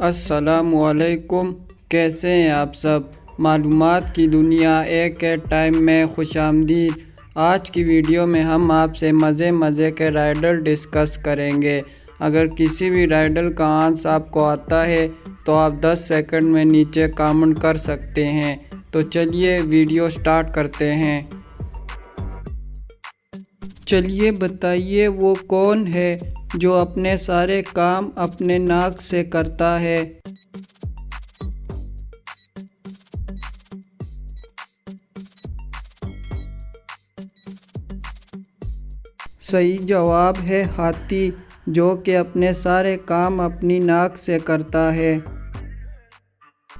السلام علیکم، کیسے ہیں آپ سب؟ معلومات کی دنیا ایک ٹائم میں خوش آمدید۔ آج کی ویڈیو میں ہم آپ سے مزے کے رائڈل ڈسکس کریں گے۔ اگر کسی بھی رائڈل کا آنسر آپ کو آتا ہے تو آپ 10 سیکنڈ میں نیچے کامنٹ کر سکتے ہیں۔ تو چلیے ویڈیو سٹارٹ کرتے ہیں۔ چلیے بتائیے وہ کون ہے جو اپنے سارے کام اپنے ناک سے کرتا ہے؟ صحیح جواب ہے ہاتھی، جو کہ اپنے سارے کام اپنی ناک سے کرتا ہے۔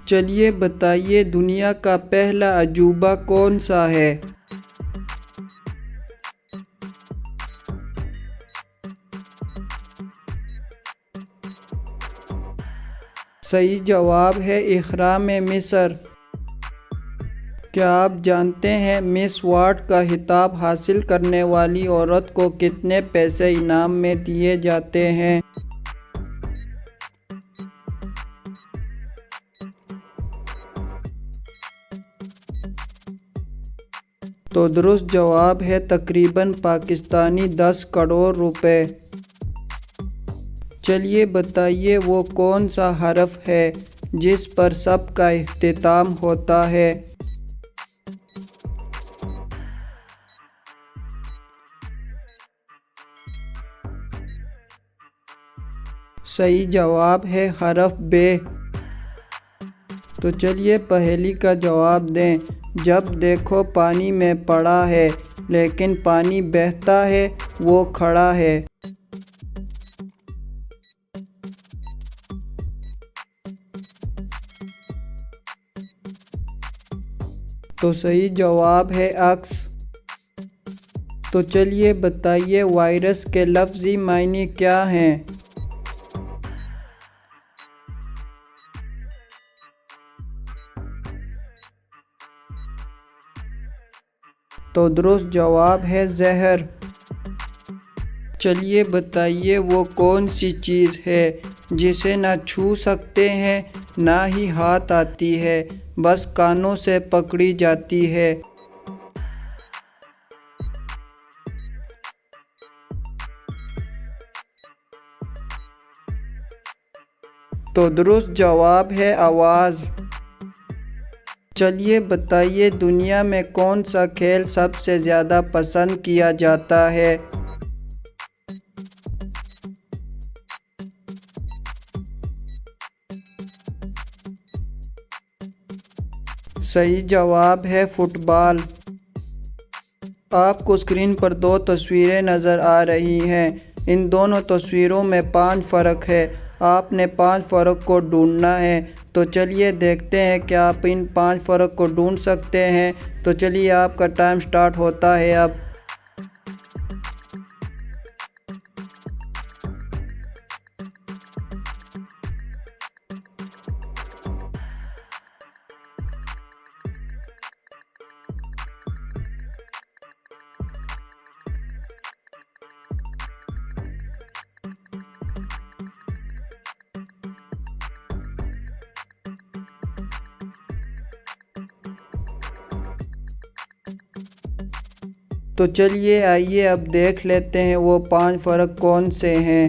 چلیے بتائیے دنیا کا پہلا عجوبہ کون سا ہے؟ صحیح جواب ہے اہرام مصر۔ کیا آپ جانتے ہیں مس ورلڈ کا خطاب حاصل کرنے والی عورت کو کتنے پیسے انعام میں دیے جاتے ہیں؟ تو درست جواب ہے تقریباً پاکستانی 10 کروڑ روپے۔ چلیے بتائیے وہ کون سا حرف ہے جس پر سب کا اختتام ہوتا ہے؟ صحیح جواب ہے حرف ب۔ تو چلیے پہیلی کا جواب دیں۔ جب دیکھو پانی میں پڑا ہے لیکن پانی بہتا ہے وہ کھڑا ہے۔ تو صحیح جواب ہے عکس۔ تو چلیے بتائیے وائرس کے لفظی معنی کیا ہیں؟ تو درست جواب ہے زہر۔ چلیے بتائیے وہ کون سی چیز ہے جسے نہ چھو سکتے ہیں نہ ہی ہاتھ آتی ہے، بس کانوں سے پکڑی جاتی ہے؟ تو درست جواب ہے آواز۔ چلیے بتائیے دنیا میں کون سا کھیل سب سے زیادہ پسند کیا جاتا ہے؟ صحیح جواب ہے فٹ بال۔ آپ کو اسکرین پر 2 تصویریں نظر آ رہی ہیں۔ ان دونوں تصویروں میں 5 فرق ہے۔ آپ نے 5 فرق کو ڈھونڈنا ہے۔ تو چلیے دیکھتے ہیں کہ آپ ان 5 فرق کو ڈھونڈ سکتے ہیں۔ تو چلیے آپ کا ٹائم سٹارٹ ہوتا ہے اب۔ تو چلیے آئیے اب دیکھ لیتے ہیں وہ 5 فرق کون سے ہیں۔